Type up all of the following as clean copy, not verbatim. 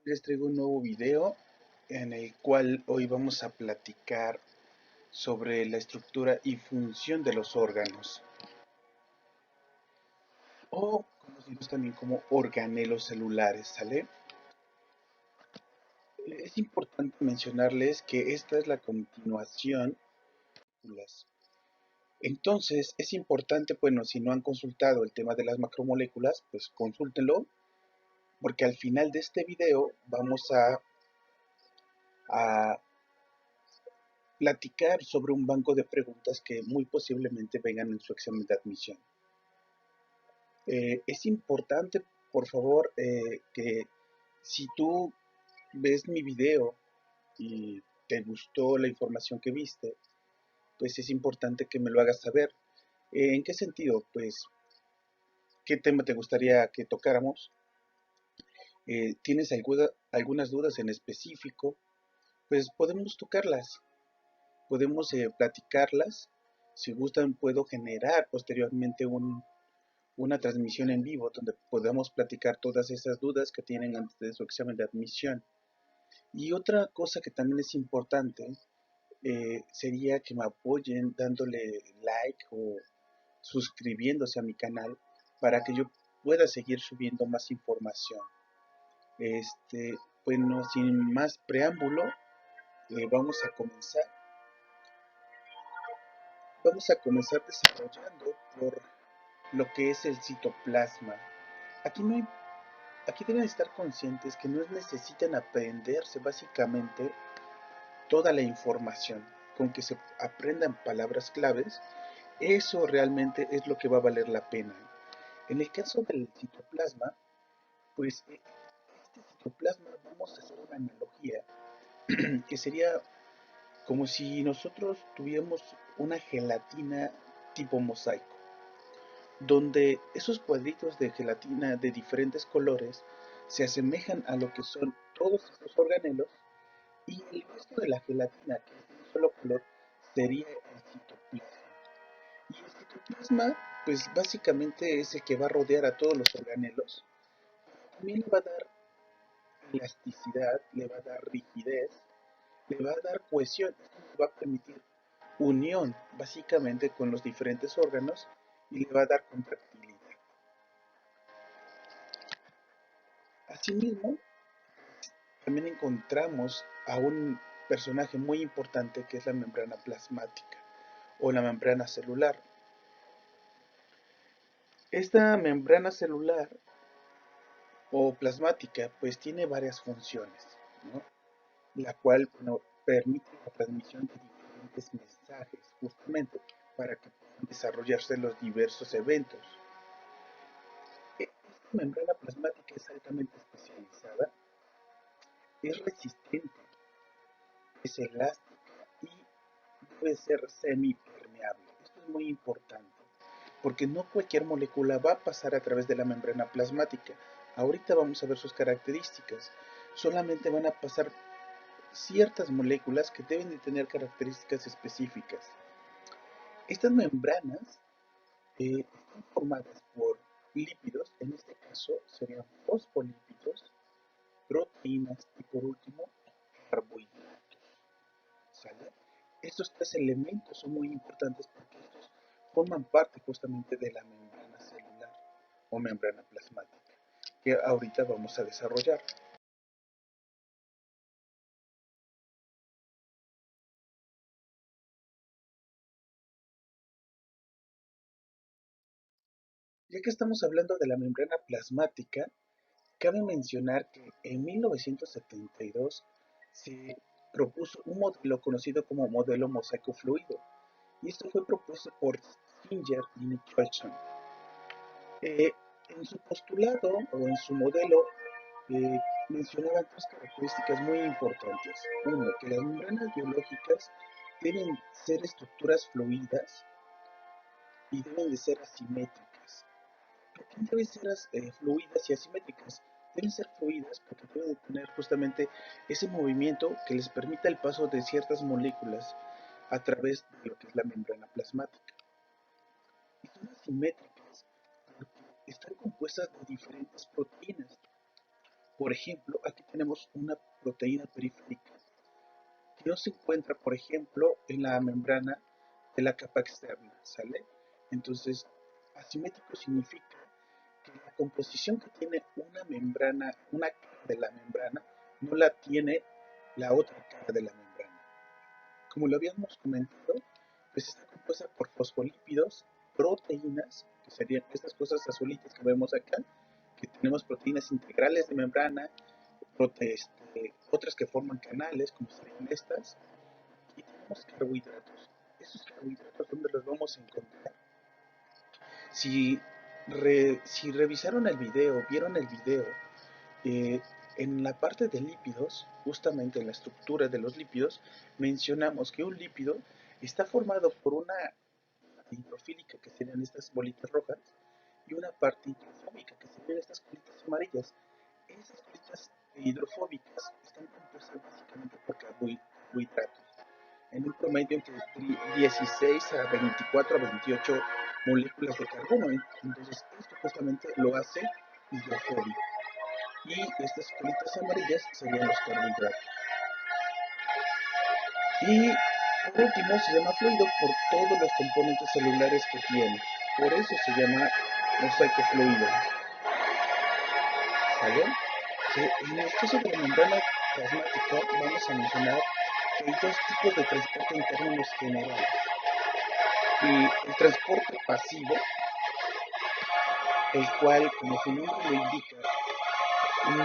Les traigo un nuevo video en el cual hoy vamos a platicar sobre la estructura y función de los órganos, o conocidos también como organelos celulares, ¿sale? Es importante mencionarles que esta es la continuación. Entonces, es importante, bueno, si no han consultado el tema de las macromoléculas, pues consúltenlo, porque al final de este video vamos a platicar sobre un banco de preguntas que muy posiblemente vengan en su examen de admisión. Es importante, por favor, que si tú ves mi video y te gustó la información que viste, pues es importante que me lo hagas saber. ¿En qué sentido? Pues, ¿qué tema te gustaría que tocáramos? ¿Tienes algunas dudas en específico? Pues podemos tocarlas, podemos platicarlas. Si gustan, puedo generar posteriormente una transmisión en vivo donde podamos platicar todas esas dudas que tienen antes de su examen de admisión. Y otra cosa que también es importante sería que me apoyen dándole like o suscribiéndose a mi canal para que yo pueda seguir subiendo más información. Bueno, sin más preámbulo, vamos a comenzar. Vamos a comenzar desarrollando por lo que es el citoplasma. Aquí no hay Aquí deben estar conscientes que no necesitan aprenderse básicamente toda la información. Con que se aprendan palabras claves, eso realmente es lo que va a valer la pena. En el caso del citoplasma, pues este citoplasma vamos a hacer una analogía que sería como si nosotros tuviéramos una gelatina tipo mosaico, donde esos cuadritos de gelatina de diferentes colores se asemejan a lo que son todos estos organelos, y el resto de la gelatina, que es de un solo color, sería el citoplasma. Y el citoplasma, pues básicamente es el que va a rodear a todos los organelos. También le va a dar elasticidad, le va a dar rigidez, le va a dar cohesión. Esto nos va a permitir unión básicamente con los diferentes órganos y le va a dar contractilidad. Asimismo, también encontramos a un personaje muy importante que es la membrana plasmática o la membrana celular. Esta membrana celular o plasmática pues tiene varias funciones, ¿no? La cual, bueno, permite la transmisión de diferentes mensajes justamente para que puedan desarrollarse los diversos eventos. Esta membrana plasmática es altamente especializada, es resistente, es elástica y debe ser semipermeable. Esto es muy importante, porque no cualquier molécula va a pasar a través de la membrana plasmática. Ahorita vamos a ver sus características. Solamente van a pasar ciertas moléculas que deben de tener características específicas. Estas membranas están formadas por lípidos, en este caso serían fosfolípidos, proteínas y por último carbohidratos. ¿Sale? Estos tres elementos son muy importantes porque estos forman parte justamente de la membrana celular o membrana plasmática que ahorita vamos a desarrollar. Ya que estamos hablando de la membrana plasmática, cabe mencionar que en 1972 se propuso un modelo conocido como modelo mosaico fluido, y esto fue propuesto por Singer y Nicholson. Eh, en su postulado o en su modelo eh, mencionaban tres características muy importantes. Uno, que las membranas biológicas deben ser estructuras fluidas y deben de ser asimétricas. ¿Por qué deben ser fluidas y asimétricas? Deben ser fluidas porque deben de tener justamente ese movimiento que les permita el paso de ciertas moléculas a través de lo que es la membrana plasmática. Y son asimétricas porque están compuestas de diferentes proteínas. Por ejemplo, aquí tenemos una proteína periférica que no se encuentra, por ejemplo, en la membrana de la capa externa, ¿sale? Entonces, asimétrico significa que la composición que tiene una membrana, una cara de la membrana, no la tiene la otra cara de la membrana. Como lo habíamos comentado, pues está compuesta por fosfolípidos, proteínas, que serían estas cosas azulitas que vemos acá, que tenemos proteínas integrales de membrana, otras que forman canales, como serían estas, y tenemos carbohidratos. Esos carbohidratos, ¿dónde los vamos a encontrar? Si, si revisaron el video, vieron el video, eh, en la parte de lípidos, justamente en la estructura de los lípidos, mencionamos que un lípido está formado por una parte hidrofílica, que serían estas bolitas rojas, y una parte hidrofóbica, que serían estas bolitas amarillas. Esas bolitas hidrofóbicas están compuestas básicamente por carbohidratos, en un promedio entre 16 a 24 a 28 moléculas de carbono. Entonces, esto justamente lo hace hidrofóbico. Y estas bolitas amarillas serían los carbohidratos. Y por último, se llama fluido por todos los componentes celulares que tiene. Por eso se llama mosaico fluido. ¿Sale? En el caso de la membrana plasmática, vamos a mencionar que hay dos tipos de transporte en términos generales. Y el transporte pasivo, el cual, como su nombre lo indica,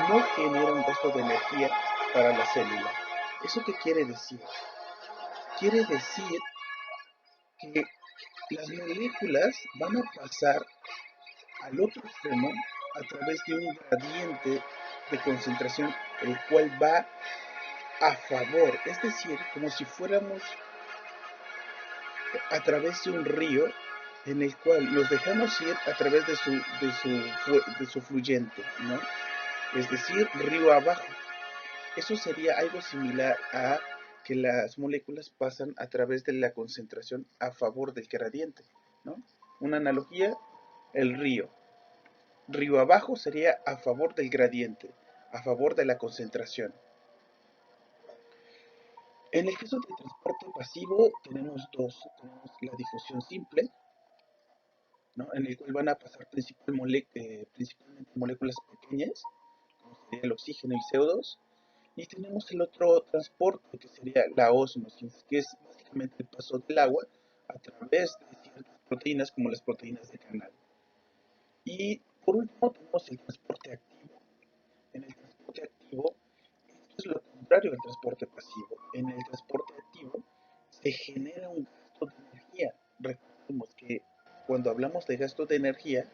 no genera un gasto de energía para la célula. ¿Eso qué quiere decir? Quiere decir que las moléculas van a pasar al otro extremo a través de un gradiente de concentración, el cual va a favor, es decir, como si fuéramos a través de un río en el cual los dejamos ir a través de su fluyente, ¿no? Es decir, río abajo. Eso sería algo similar a que las moléculas pasan a través de la concentración a favor del gradiente, ¿no? Una analogía, el río. Río abajo sería a favor del gradiente, a favor de la concentración. En el caso del transporte pasivo tenemos dos. Tenemos la difusión simple, ¿no? En el cual van a pasar principalmente moléculas pequeñas, como sería el oxígeno y CO2. Y tenemos el otro transporte, que sería la ósmosis, que es básicamente el paso del agua a través de ciertas proteínas, como las proteínas de canal. Y por último tenemos el transporte activo. En el transporte activo, esto es lo contrario al transporte pasivo. En el transporte activo se genera un gasto de energía. Recordemos que cuando hablamos de gasto de energía,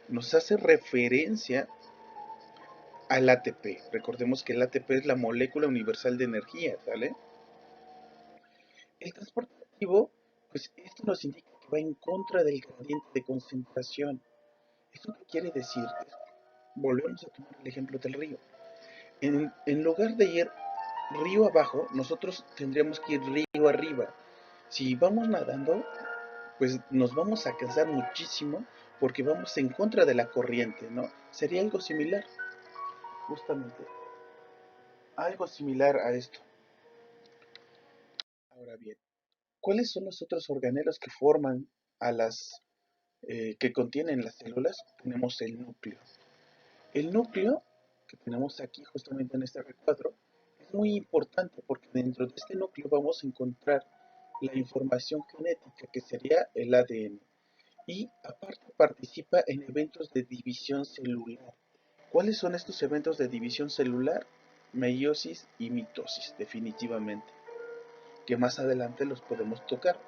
nos hace referencia al ATP. Recordemos que el ATP es la molécula universal de energía, ¿sale? El transporte activo, pues esto nos indica que va en contra del gradiente de concentración. ¿Esto qué quiere decir? Volvemos a tomar el ejemplo del río. En lugar de ir río abajo, nosotros tendríamos que ir río arriba. Si vamos nadando, pues nos vamos a cansar muchísimo porque vamos en contra de la corriente, ¿no? Sería algo similar, justamente, algo similar a esto. Ahora bien, ¿cuáles son los otros organelos que forman a que contienen las células? Tenemos el núcleo. El núcleo que tenemos aquí justamente en este recuadro es muy importante porque dentro de este núcleo vamos a encontrar la información genética, que sería el ADN, y aparte participa en eventos de división celular. ¿Cuáles son estos eventos de división celular? Meiosis y mitosis, definitivamente, que más adelante los podemos tocar.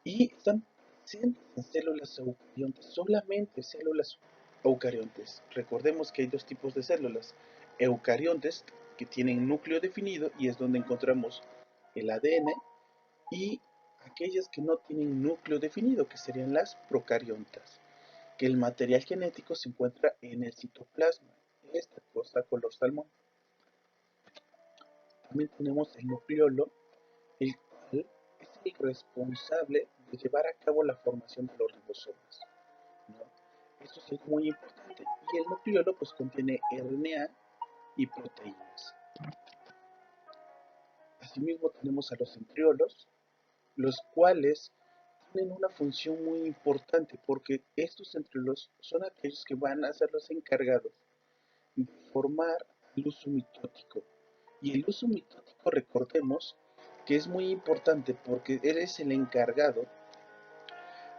Y están presentes en células eucariontes, solamente células eucariontes. Recordemos que hay dos tipos de células: eucariontes, que tienen núcleo definido y es donde encontramos el ADN, y aquellas que no tienen núcleo definido, que serían las procariontas, que el material genético se encuentra en el citoplasma, esta cosa color salmón. También tenemos el nucleolo, el cual es el responsable de llevar a cabo la formación de los ribosomas, ¿no? Esto es algo muy importante justamente. Y el nucleolo pues contiene RNA y proteínas. Asimismo tenemos a los centriolos, los cuales tienen una función muy importante porque estos centriolos son aquellos que van a ser los encargados de formar el uso mitótico. Y el uso mitótico, recordemos que es muy importante porque eres el encargado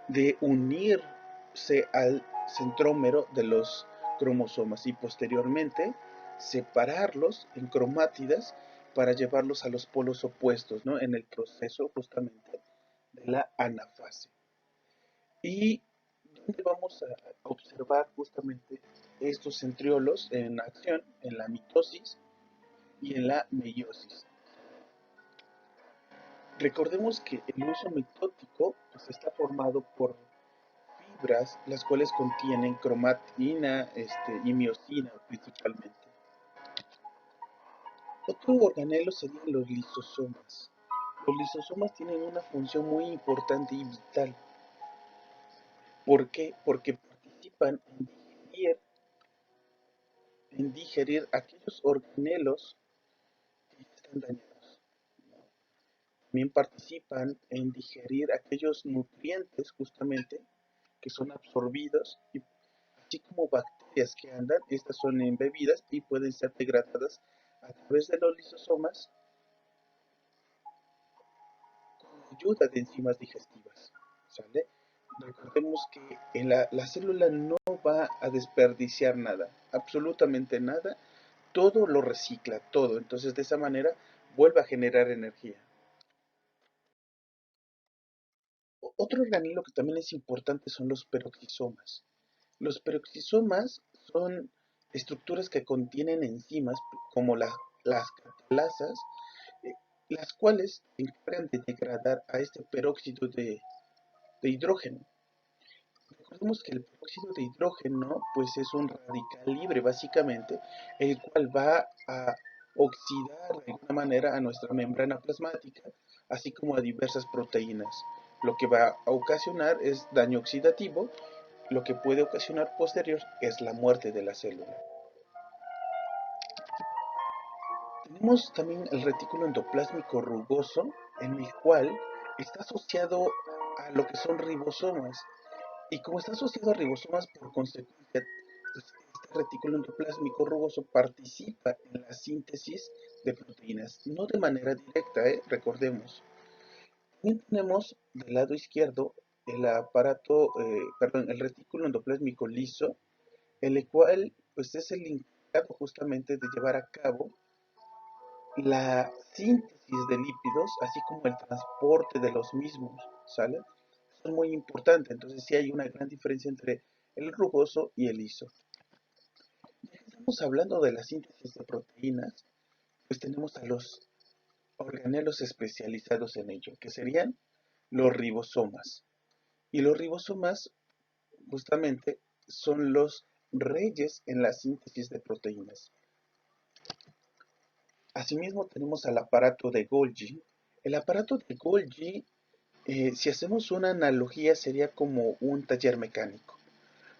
de unirse al centrómero de los cromosomas y posteriormente separarlos en cromátidas para llevarlos a los polos opuestos, ¿no? En el proceso justamente de la anafase. Y donde vamos a observar justamente estos centriolos en acción, en la mitosis y en la meiosis. Recordemos que el uso mitótico pues, está formado por fibras, las cuales contienen cromatina y miosina principalmente. Otro organelo serían los lisosomas. Los lisosomas tienen una función muy importante y vital. ¿Por qué? Porque participan en digerir aquellos organelos que ya están dañados. También participan en digerir aquellos nutrientes justamente que son absorbidos y así como bacterias que andan, estas son embebidas y pueden ser degradadas a través de los lisosomas con ayuda de enzimas digestivas. ¿Sale? Recordemos que la célula no va a desperdiciar nada, absolutamente nada, todo lo recicla, todo. Entonces de esa manera vuelve a generar energía. Otro organelo que también es importante son los peroxisomas. Los peroxisomas son estructuras que contienen enzimas como las catalasas, eh, las cuales se encargan de degradar a este peróxido de hidrógeno. Recordemos que el peróxido de hidrógeno pues es un radical libre básicamente, el cual va a oxidar de alguna manera a nuestra membrana plasmática, así como a diversas proteínas. Lo que va a ocasionar es daño oxidativo, lo que puede ocasionar posterior es la muerte de la célula. Tenemos también el retículo endoplásmico rugoso, en el cual está asociado a lo que son ribosomas. Y como está asociado a ribosomas, por consecuencia, pues, este retículo endoplásmico rugoso participa en la síntesis de proteínas, no de manera directa, recordemos. También tenemos del lado izquierdo el retículo endoplásmico liso, el cual pues, es el encargado justamente de llevar a cabo la síntesis de lípidos, así como el transporte de los mismos, ¿sale? Eso es muy importante, entonces sí hay una gran diferencia entre el rugoso y el liso. Ya que estamos hablando de la síntesis de proteínas, pues tenemos a los organelos especializados en ello, que serían los ribosomas. Y los ribosomas justamente son los reyes en la síntesis de proteínas. Asimismo tenemos al aparato de Golgi. El aparato de Golgi, si hacemos una analogía, sería como un taller mecánico,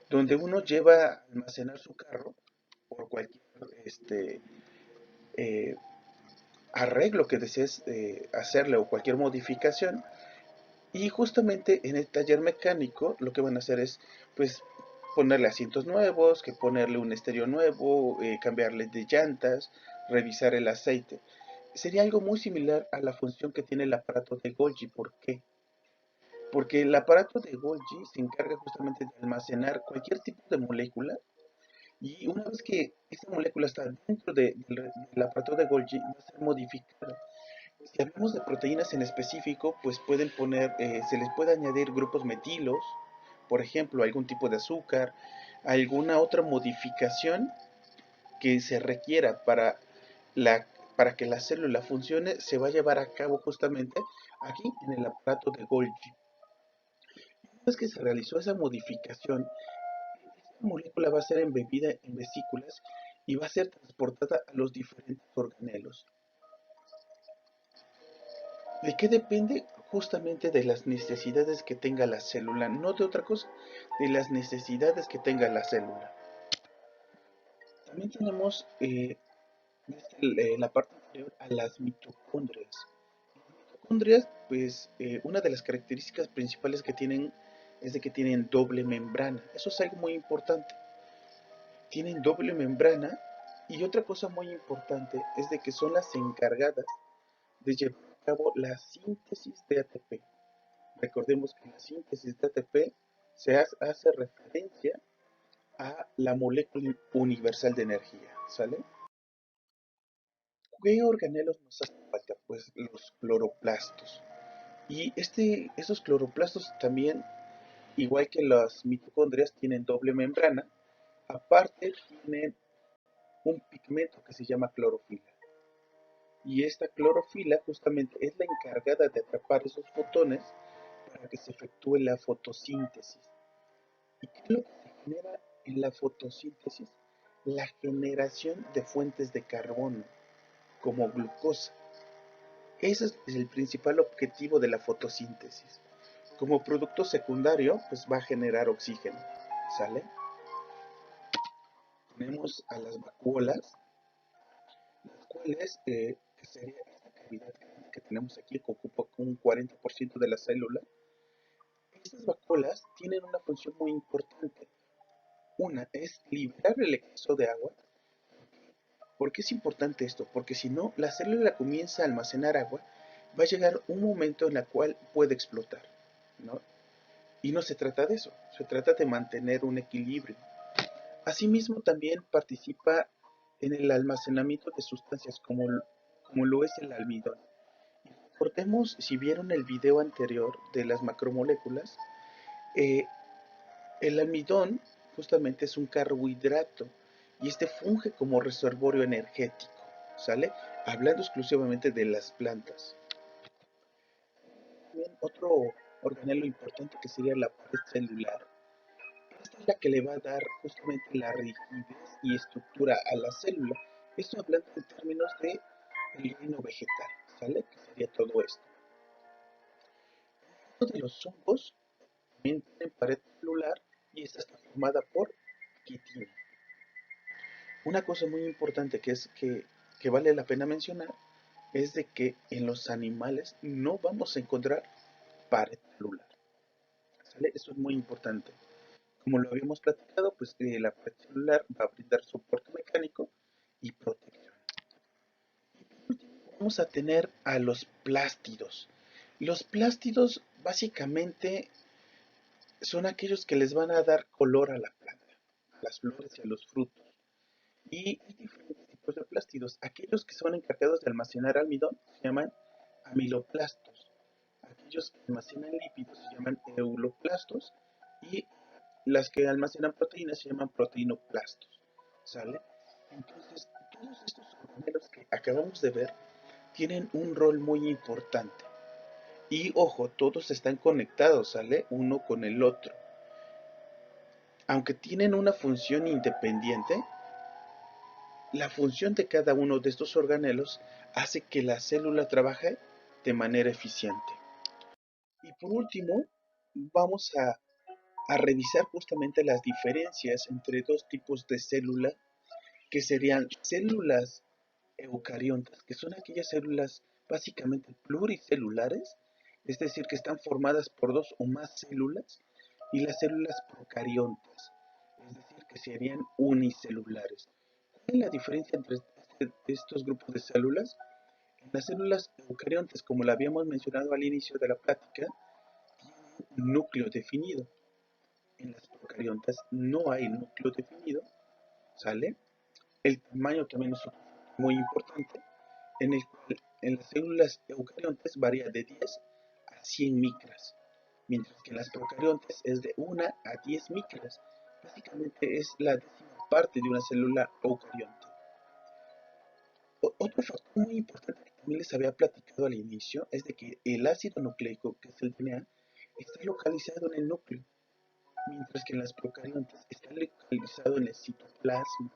donde uno lleva a almacenar su carro por cualquier eh, arreglo que desees hacerle o cualquier modificación. Y justamente en el taller mecánico lo que van a hacer es pues ponerle asientos nuevos, que ponerle un estéreo nuevo, cambiarle de llantas, revisar el aceite. Sería algo muy similar a la función que tiene el aparato de Golgi. ¿Por qué? Porque el aparato de Golgi se encarga justamente de almacenar cualquier tipo de molécula y una vez que esta molécula está dentro del aparato de Golgi va a ser modificada. Si hablamos de proteínas en específico, pues se les puede añadir grupos metilos, por ejemplo, algún tipo de azúcar, alguna otra modificación que se requiera la, para que la célula funcione, se va a llevar a cabo justamente aquí en el aparato de Golgi. Una vez que se realizó esa modificación, esta molécula va a ser embebida en vesículas y va a ser transportada a los diferentes organelos. ¿De qué depende? Justamente de las necesidades que tenga la célula, no de otra cosa, de las necesidades que tenga la célula. También tenemos la parte anterior a las mitocondrias. Las mitocondrias, pues una de las características principales que tienen es de que tienen doble membrana. Eso es algo muy importante. Tienen doble membrana y otra cosa muy importante es de que son las encargadas de llevar a cabo la síntesis de ATP. Recordemos que la síntesis de ATP hace referencia a la molécula universal de energía, ¿sale? ¿Qué organelos nos hacen falta? Pues los cloroplastos. Y esos cloroplastos también, igual que las mitocondrias, tienen doble membrana. Aparte, tienen un pigmento que se llama clorofila. Y esta clorofila justamente es la encargada de atrapar esos fotones para que se efectúe la fotosíntesis. ¿Y qué es lo que se genera en la fotosíntesis? La generación de fuentes de carbono, como glucosa. Ese es el principal objetivo de la fotosíntesis. Como producto secundario, pues va a generar oxígeno, ¿sale? Tenemos a las vacuolas, las cuales, que sería esta cavidad que tenemos aquí, que ocupa un 40% de la célula. Estas vacuolas tienen una función muy importante. Una es liberar el exceso de agua. ¿Por qué es importante esto? Porque si no, la célula comienza a almacenar agua, va a llegar un momento en el cual puede explotar, ¿no? Y no se trata de eso, se trata de mantener un equilibrio. Asimismo, también participa en el almacenamiento de sustancias como lo es el almidón. Recordemos, si vieron el video anterior de las macromoléculas, eh, el almidón justamente es un carbohidrato y este funge como reservorio energético, ¿sale? Hablando exclusivamente de las plantas. Bien, otro organelo importante que sería la pared celular. Esta es la que le va a dar justamente la rigidez y estructura a la célula. Esto hablando en términos de el reino vegetal, ¿sale? Que sería todo esto. Uno de los hongos también tiene pared celular y esta está formada por quitina. Una cosa muy importante que vale la pena mencionar es de que en los animales no vamos a encontrar pared celular, ¿sale? Eso es muy importante. Como lo habíamos platicado, pues la pared celular va a brindar soporte mecánico y protección. Vamos a tener a los plástidos. Los plástidos básicamente son aquellos que les van a dar color a la planta, a las flores y a los frutos. Y hay diferentes tipos de plástidos. Aquellos que son encargados de almacenar almidón se llaman amiloplastos. Aquellos que almacenan lípidos se llaman euloplastos. Y las que almacenan proteínas se llaman proteinoplastos. ¿Sale? Entonces, todos estos organelos que acabamos de ver tienen un rol muy importante. Y ojo, todos están conectados, ¿sale? Uno con el otro. Aunque tienen una función independiente, la función de cada uno de estos organelos hace que la célula trabaje de manera eficiente. Y por último, vamos a revisar justamente las diferencias entre dos tipos de célula, que serían células eucariontas, que son aquellas células básicamente pluricelulares, es decir, que están formadas por dos o más células, y las células procariontas, es decir, que serían unicelulares. ¿Cuál es la diferencia entre estos grupos de células? En las células eucariontes, como lo habíamos mencionado al inicio de la plática, tienen un núcleo definido. En las procariontas no hay núcleo definido, ¿sale? El tamaño también es muy importante, en el cual en las células eucariontes varía de 10 a 100 micras, mientras que en las procariontes es de 1 a 10 micras. Básicamente es la décima parte de una célula eucarionte. Otro factor muy importante que también les había platicado al inicio es de que el ácido nucleico, que es el DNA, está localizado en el núcleo, mientras que en las procariontes está localizado en el citoplasma.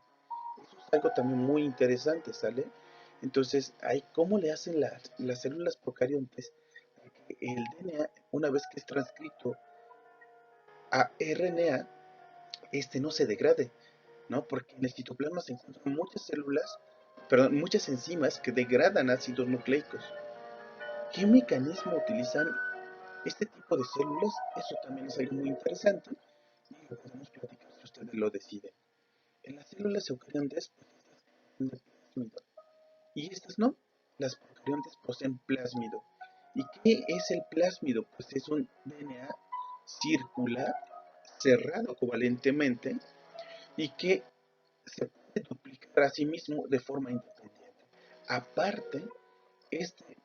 Eso es algo también muy interesante, ¿sale? Entonces, ¿cómo le hacen las células procariontes para que el DNA, una vez que es transcrito a RNA, este no se degrade? ¿no? Porque en el citoplasma se encuentran muchas células, perdón, muchas enzimas que degradan ácidos nucleicos. ¿Qué mecanismo utilizan este tipo de células? Eso también es algo muy interesante y lo podemos platicar si ustedes lo deciden. En las células eucariontes poseen plásmido y estas no. Las procariontes poseen plásmido. ¿Y qué es el plásmido? Pues es un DNA circular cerrado covalentemente y que se puede duplicar a sí mismo de forma independiente. Aparte, este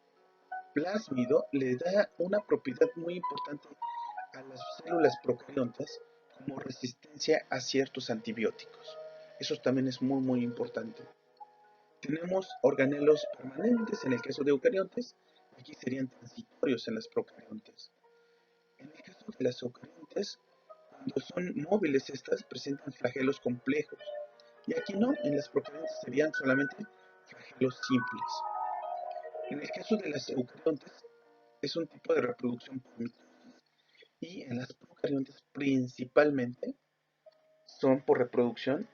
plásmido le da una propiedad muy importante a las células procariontas como resistencia a ciertos antibióticos. Eso también es muy importante. Tenemos organelos permanentes en el caso de eucariontes, aquí serían transitorios en las procariontes. En el caso de las eucariontes, cuando son móviles estas presentan flagelos complejos, y aquí no, en las procariontes serían solamente flagelos simples. En el caso de las eucariontes, es un tipo de reproducción por mitosis, y en las procariontes principalmente son por reproducción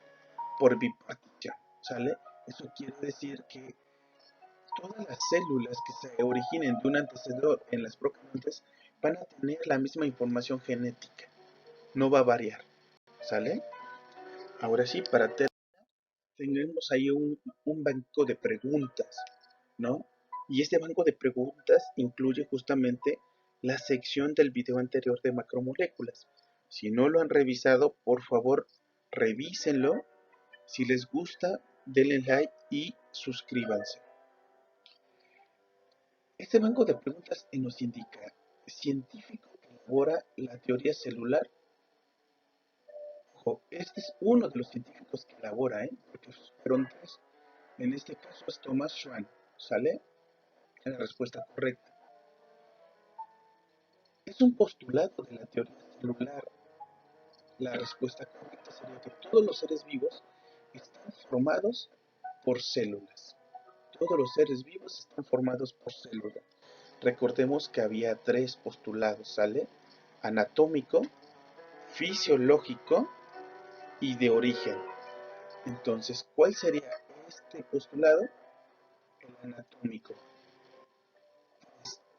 por bipartición, ¿sale? Eso quiere decir que todas las células que se originen de un antecedor en las procariontes van a tener la misma información genética, no va a variar, ¿sale? Ahora sí, para terminar, tenemos ahí un banco de preguntas, ¿no? Y este banco de preguntas incluye justamente la sección del video anterior de macromoléculas. Si no lo han revisado, por favor, revísenlo. Si les gusta, denle like y suscríbanse. Este banco de preguntas nos indica: científico que elabora la teoría celular. Ojo, este es uno de los científicos que elabora, porque fueron tres. En este caso es Thomas Schwann, ¿sale? La respuesta correcta. Es un postulado de la teoría celular. La respuesta correcta sería que todos los seres vivos están formados por células. Todos los seres vivos están formados por células. Recordemos que había tres postulados, ¿sale? Anatómico, fisiológico y de origen. Entonces, ¿cuál sería este postulado? El anatómico.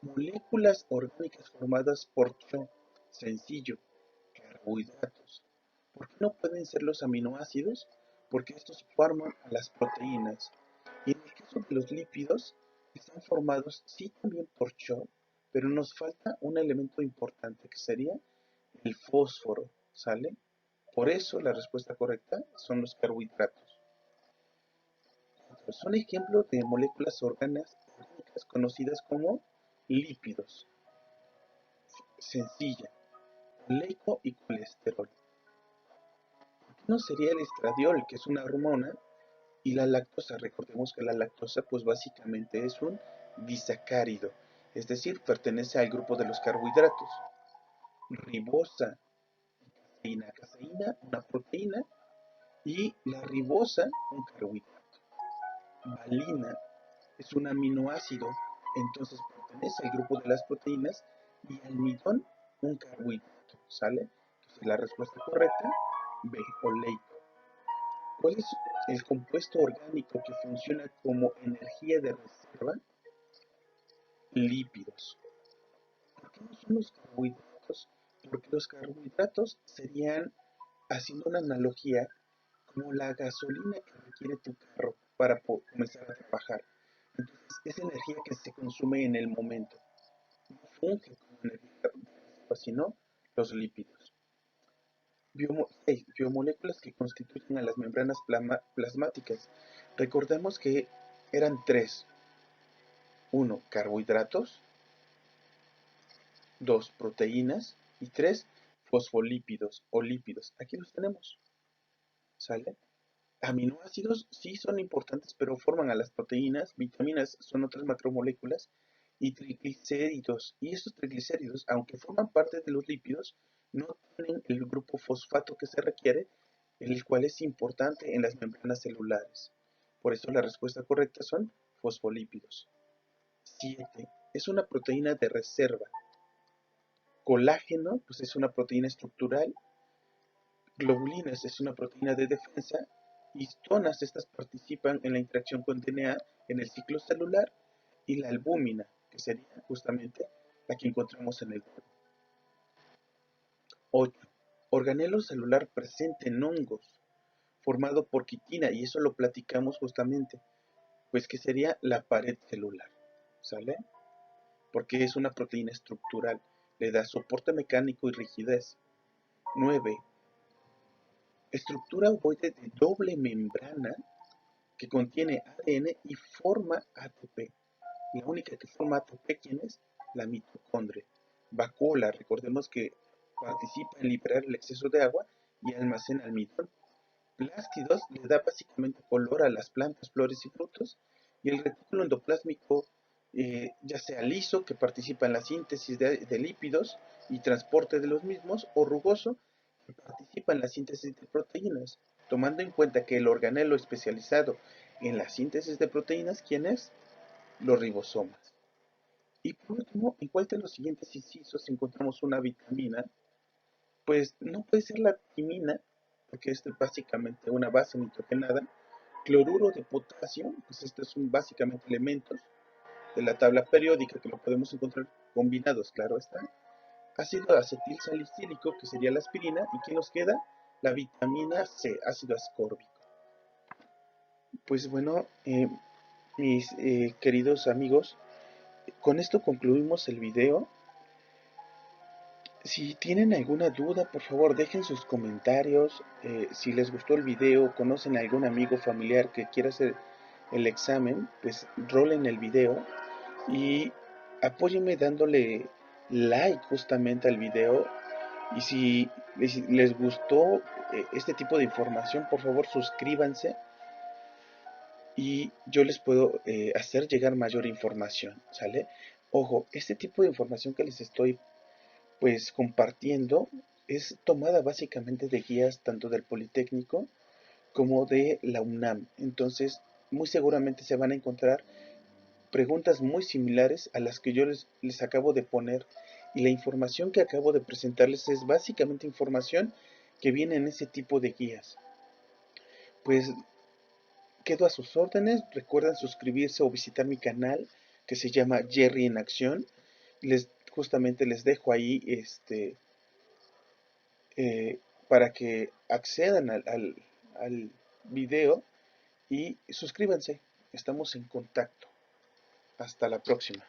Moléculas orgánicas formadas por Cho, sencillo, carbohidratos. ¿Por qué no pueden ser los aminoácidos? Porque estos forman a las proteínas. Y en el caso de los lípidos, están formados sí también por Cho, pero nos falta un elemento importante que sería el fósforo, ¿sale? Por eso la respuesta correcta son los carbohidratos. Son ejemplos de moléculas orgánicas conocidas como lípidos. Sencilla, oleico y colesterol. No sería el estradiol, que es una hormona, y la lactosa. Recordemos que la lactosa pues básicamente es un disacárido, es decir, pertenece al grupo de los carbohidratos. Ribosa, caseína, una proteína, y la ribosa, un carbohidrato. Valina es un aminoácido, entonces pertenece al grupo de las proteínas, y almidón, un carbohidrato, ¿sale? Entonces la respuesta correcta, B, oleico. ¿Cuál es el compuesto orgánico que funciona como energía de reserva? Lípidos. ¿Por qué no son los carbohidratos? Porque los carbohidratos serían, haciendo una analogía, como la gasolina que requiere tu carro para comenzar a trabajar. Entonces, es energía que se consume en el momento. No funge como energía de reserva, sino los lípidos. Biomoléculas que constituyen a las membranas plasmáticas. Recordemos que eran tres. Uno, carbohidratos. Dos, proteínas. Y tres, fosfolípidos o lípidos. Aquí los tenemos. ¿Sale? Aminoácidos sí son importantes, pero forman a las proteínas. Vitaminas son otras macromoléculas. Y triglicéridos. Y estos triglicéridos, aunque forman parte de los lípidos, no tienen el grupo fosfato que se requiere, el cual es importante en las membranas celulares. Por eso la respuesta correcta son fosfolípidos. 7. Es una proteína de reserva. Colágeno, pues es una proteína estructural Globulinas es una proteína de defensa. Histonas, estas participan en la interacción con DNA en el ciclo celular. Y la albúmina, que sería justamente la que encontramos en el huevo. 8. Organelo celular presente en hongos, formado por quitina, y eso lo platicamos justamente, pues que sería la pared celular, ¿sale? Porque es una proteína estructural, le da soporte mecánico y rigidez. 9. Estructura ovoide de doble membrana que contiene ADN y forma ATP. La única que forma ATP, ¿quién es? La mitocondria. Vacuola, recordemos que participa en liberar el exceso de agua y almacena almidón. Plástidos le da básicamente color a las plantas, flores y frutos. Y el retículo endoplásmico, ya sea liso, que participa en la síntesis de lípidos y transporte de los mismos, o rugoso, que participa en la síntesis de proteínas, tomando en cuenta que el organelo especializado en la síntesis de proteínas, ¿quién es? Los ribosomas. Y por último, en cuál de los siguientes incisos encontramos una vitamina, pues no puede ser la timina, porque esto es básicamente una base nitrogenada. Cloruro de potasio, pues estos son básicamente elementos de la tabla periódica que lo podemos encontrar combinados, claro está. Ácido acetil salicílico, que sería la aspirina, y ¿qué nos queda? La vitamina C, ácido ascórbico. Pues bueno, mis queridos amigos, con esto concluimos el video. Si tienen alguna duda, por favor dejen sus comentarios. Si les gustó el video, conocen a algún amigo familiar que quiera hacer el examen, pues rolen el video y apóyenme dándole like justamente al video. Y si les gustó este tipo de información, por favor suscríbanse y yo les puedo hacer llegar mayor información, ¿sale? Ojo, este tipo de información que les estoy pues compartiendo es tomada básicamente de guías tanto del Politécnico como de la UNAM. Entonces, muy seguramente se van a encontrar preguntas muy similares a las que yo les acabo de poner. Y la información que acabo de presentarles es básicamente información que viene en ese tipo de guías. Pues quedo a sus órdenes. Recuerden suscribirse o visitar mi canal que se llama Jerry en Acción. Justamente les dejo ahí para que accedan al video y suscríbanse. Estamos en contacto. Hasta la próxima.